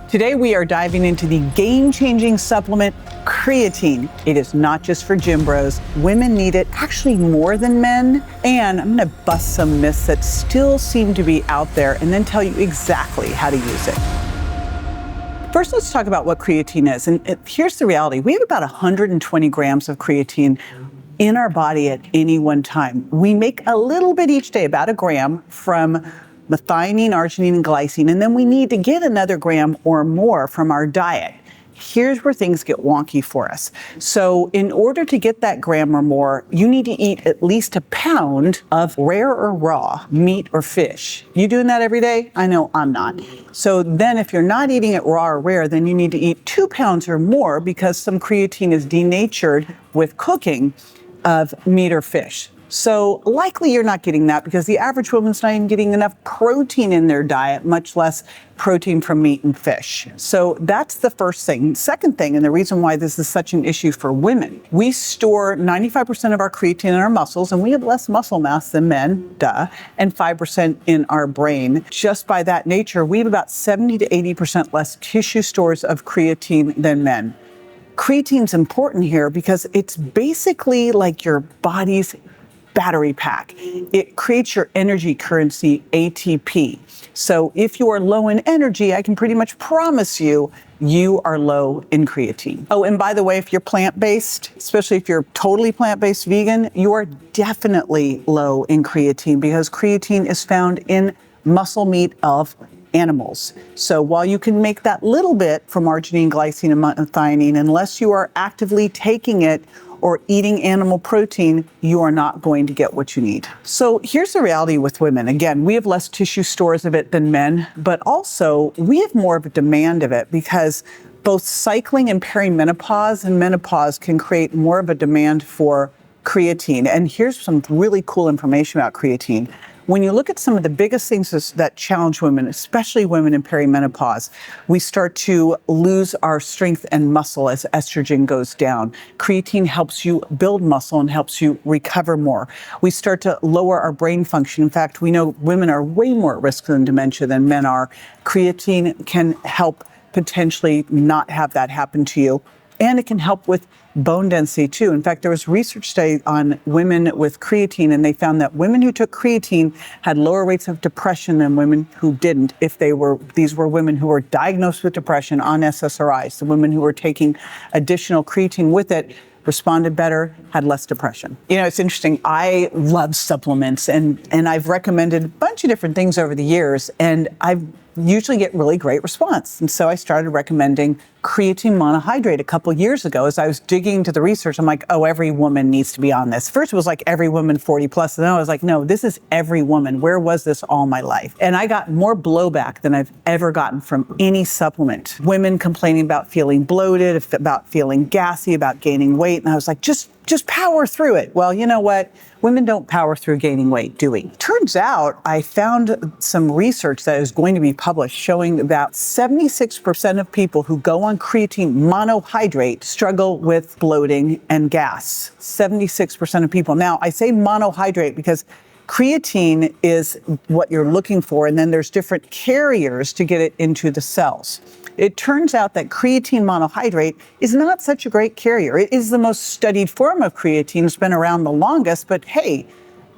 Today we are diving into the game-changing supplement, creatine. It is not just for gym bros. Women need it actually more than men. And I'm gonna bust some myths that still seem to be out there and then tell you exactly how to use it. First, let's talk about what creatine is. And here's the reality. We have about 120 grams of creatine in our body at any one time. We make a little bit each day, about a gram from methionine, arginine, and glycine, and then we need to get another gram or more from our diet. Here's where things get wonky for us. So in order to get that gram or more, you need to eat at least a pound of rare or raw meat or fish. You doing that every day? I know I'm not. So then if you're not eating it raw or rare, then you need to eat 2 pounds or more because some creatine is denatured with cooking of meat or fish. So likely you're not getting that because the average woman's not even getting enough protein in their diet, much less protein from meat and fish. So that's the first thing. Second thing, and the reason why this is such an issue for women, we store 95% of our creatine in our muscles, and we have less muscle mass than men, and 5% in our brain. Just by that nature, we have about 70 to 80% less tissue stores of creatine than men. Creatine's important here because it's basically like your body's battery pack. It creates your energy currency, ATP. So if you are low in energy, I can pretty much promise you, you are low in creatine. Oh, and by the way, if you're plant-based, especially if you're totally plant-based vegan, you are definitely low in creatine because creatine is found in muscle meat of animals. So while you can make that little bit from arginine, glycine, and methionine, unless you are actively taking it or eating animal protein, you are not going to get what you need. So here's the reality with women. Again, we have less tissue stores of it than men, but also we have more of a demand of it because both cycling and perimenopause and menopause can create more of a demand for creatine. And here's some really cool information about creatine. When you look at some of the biggest things that challenge women, especially women in perimenopause, we start to lose our strength and muscle as estrogen goes down. Creatine helps you build muscle and helps you recover more. We start to lower our brain function. In fact, we know women are way more at risk than dementia than men are. Creatine can help potentially not have that happen to you. And it can help with bone density too. In fact, there was research study on women with creatine, and they found that women who took creatine had lower rates of depression than women who didn't. These were women who were diagnosed with depression on SSRIs. The women who were taking additional creatine with it responded better, had less depression. You know, it's interesting. I love supplements, and I've recommended a bunch of different things over the years, and I've usually get really great response. And so I started recommending creatine monohydrate a couple years ago. As I was digging into the research, I'm like, oh, every woman needs to be on this. First it was like every woman 40 plus, and then I was like, no, this is every woman. Where was this all my life? And I got more blowback than I've ever gotten from any supplement. Women complaining about feeling bloated, about feeling gassy, about gaining weight. And I was like, just power through it. Well, you know what? Women don't power through gaining weight, do we? Turns out I found some research that is going to be published showing about 76% of people who go on creatine monohydrate struggle with bloating and gas. 76% of people. Now, I say monohydrate because creatine is what you're looking for, and then there's different carriers to get it into the cells. It turns out that creatine monohydrate is not such a great carrier. It is the most studied form of creatine. It's been around the longest, but hey,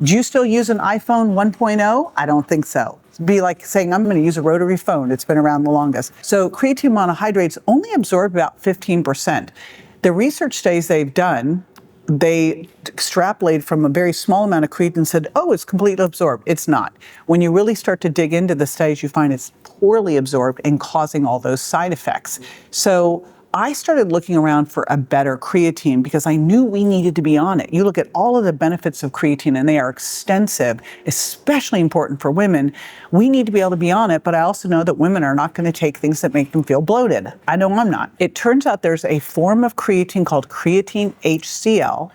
do you still use an iPhone 1.0? I don't think so. It'd be like saying, I'm going to use a rotary phone. It's been around the longest. So creatine monohydrates only absorb about 15%. The research studies they've done, they extrapolated from a very small amount of creatine and said, oh, it's completely absorbed. It's not. When you really start to dig into the studies, you find it's poorly absorbed and causing all those side effects. So I started looking around for a better creatine because I knew we needed to be on it. You look at all of the benefits of creatine and they are extensive, especially important for women. We need to be able to be on it, but I also know that women are not going to take things that make them feel bloated. I know I'm not. It turns out there's a form of creatine called creatine HCl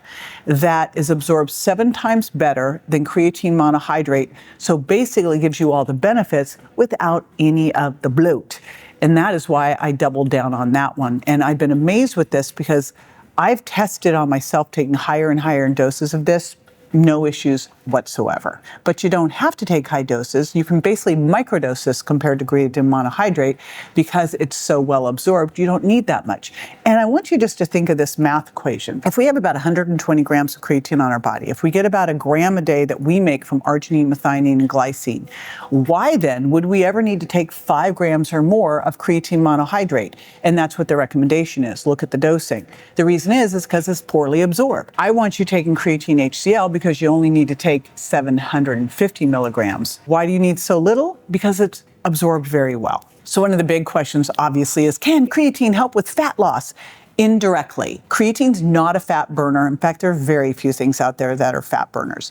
that is absorbed 7 times better than creatine monohydrate. So basically gives you all the benefits without any of the bloat. And that is why I doubled down on that one. And I've been amazed with this because I've tested on myself taking higher and higher doses of this, no issues whatsoever. But you don't have to take high doses. You can basically microdose this compared to creatine monohydrate because it's so well absorbed, you don't need that much. And I want you just to think of this math equation. If we have about 120 grams of creatine on our body, if we get about a gram a day that we make from arginine, methionine, and glycine, why then would we ever need to take 5 grams or more of creatine monohydrate? And that's what the recommendation is. Look at the dosing. The reason is because it's poorly absorbed. I want you taking creatine HCl because you only need to take 750 milligrams. Why do you need so little? Because it's absorbed very well. So one of the big questions obviously is, can creatine help with fat loss? Indirectly. Creatine's not a fat burner. In fact, there are very few things out there that are fat burners.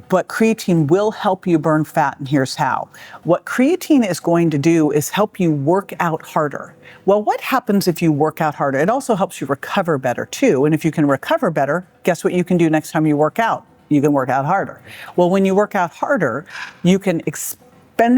But creatine will help you burn fat, and here's how. What creatine is going to do is help you work out harder. Well, what happens if you work out harder? It also helps you recover better too. And if you can recover better, guess what you can do next time you work out? You can work out harder. Well, when you work out harder, you can expend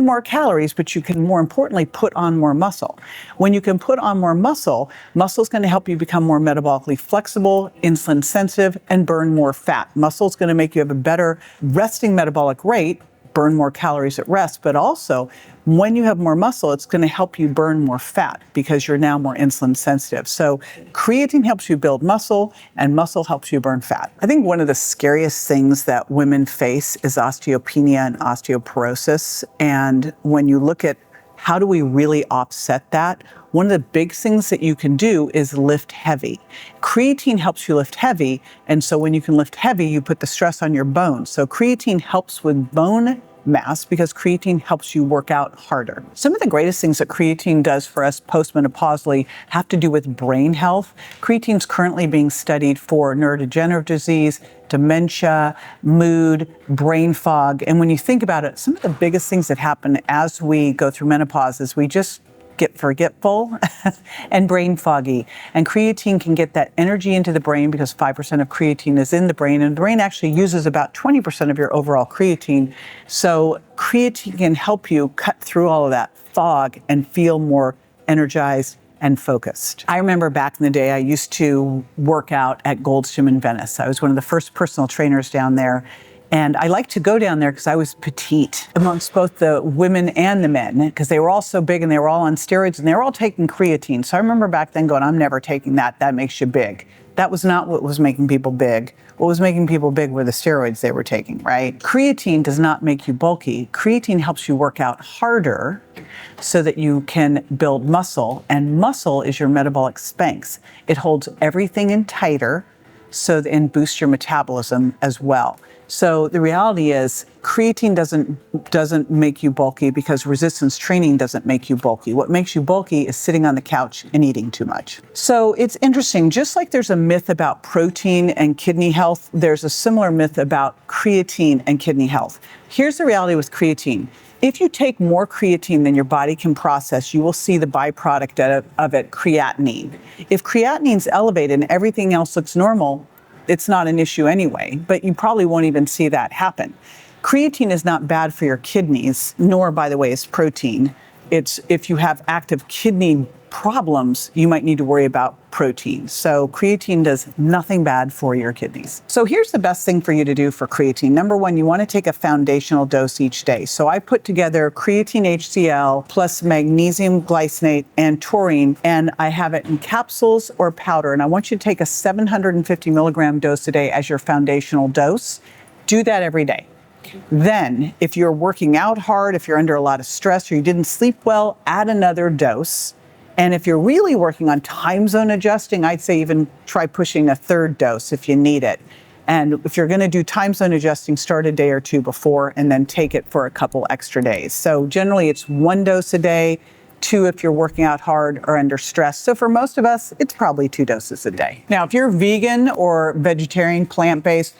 more calories, but you can more importantly put on more muscle. When you can put on more muscle, muscle is going to help you become more metabolically flexible, insulin sensitive, and burn more fat. Muscle is going to make you have a better resting metabolic rate, burn more calories at rest, but also when you have more muscle, it's going to help you burn more fat because you're now more insulin sensitive. So creatine helps you build muscle and muscle helps you burn fat. I think one of the scariest things that women face is osteopenia and osteoporosis. And when you look at how do we really offset that, one of the big things that you can do is lift heavy. Creatine helps you lift heavy, and so when you can lift heavy, you put the stress on your bones. So creatine helps with bone mass because creatine helps you work out harder. Some of the greatest things that creatine does for us postmenopausally have to do with brain health. Creatine's currently being studied for neurodegenerative disease, dementia, mood, brain fog. And when you think about it, some of the biggest things that happen as we go through menopause is we just get forgetful and brain foggy. And creatine can get that energy into the brain because 5% of creatine is in the brain, and the brain actually uses about 20% of your overall creatine. So creatine can help you cut through all of that fog and feel more energized and focused. I remember back in the day, I used to work out at Gold's Gym in Venice. I was one of the first personal trainers down there. And I liked to go down there because I was petite amongst both the women and the men because they were all so big and they were all on steroids and they were all taking creatine. So I remember back then going, I'm never taking that. That makes you big. That was not what was making people big. What was making people big were the steroids they were taking, right? Creatine does not make you bulky. Creatine helps you work out harder so that you can build muscle. And muscle is your metabolic Spanx. It holds everything in tighter and boosts your metabolism as well. So the reality is creatine doesn't make you bulky because resistance training doesn't make you bulky. What makes you bulky is sitting on the couch and eating too much. So it's interesting, just like there's a myth about protein and kidney health, there's a similar myth about creatine and kidney health. Here's the reality with creatine. If you take more creatine than your body can process, you will see the byproduct of it, creatinine. If creatinine's elevated and everything else looks normal, it's not an issue anyway, but you probably won't even see that happen. Creatine is not bad for your kidneys, nor, by the way, is protein. It's if you have active kidney problems, you might need to worry about protein. So creatine does nothing bad for your kidneys. So here's the best thing for you to do for creatine. Number one, you want to take a foundational dose each day. So I put together creatine HCl plus magnesium glycinate and taurine, and I have it in capsules or powder. And I want you to take a 750 milligram dose a day as your foundational dose. Do that every day. Then, if you're working out hard, if you're under a lot of stress or you didn't sleep well, add another dose. And if you're really working on time zone adjusting, I'd say even try pushing a third dose if you need it. And if you're going to do time zone adjusting, start a day or two before and then take it for a couple extra days. So generally it's 1 dose a day, 2 if you're working out hard or under stress. So for most of us, it's probably 2 doses a day. Now, if you're vegan or vegetarian, plant-based,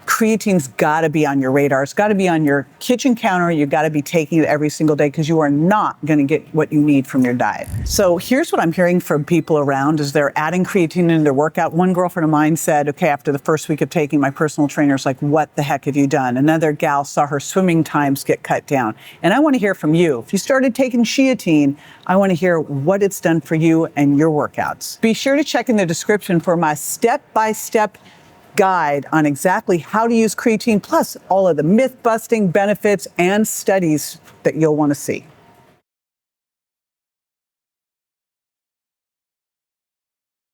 creatine's got to be on your radar. It's got to be on your kitchen counter. You've got to be taking it every single day because you are not going to get what you need from your diet. So here's what I'm hearing from people around is they're adding creatine into their workout. One girlfriend of mine said, okay, after the first week of taking, my personal trainer's like, what the heck have you done? Another gal saw her swimming times get cut down. And I want to hear from you. If you started taking SHEatine, I want to hear what it's done for you and your workouts. Be sure to check in the description for my step-by-step guide on exactly how to use creatine, plus all of the myth-busting benefits and studies that you'll want to see.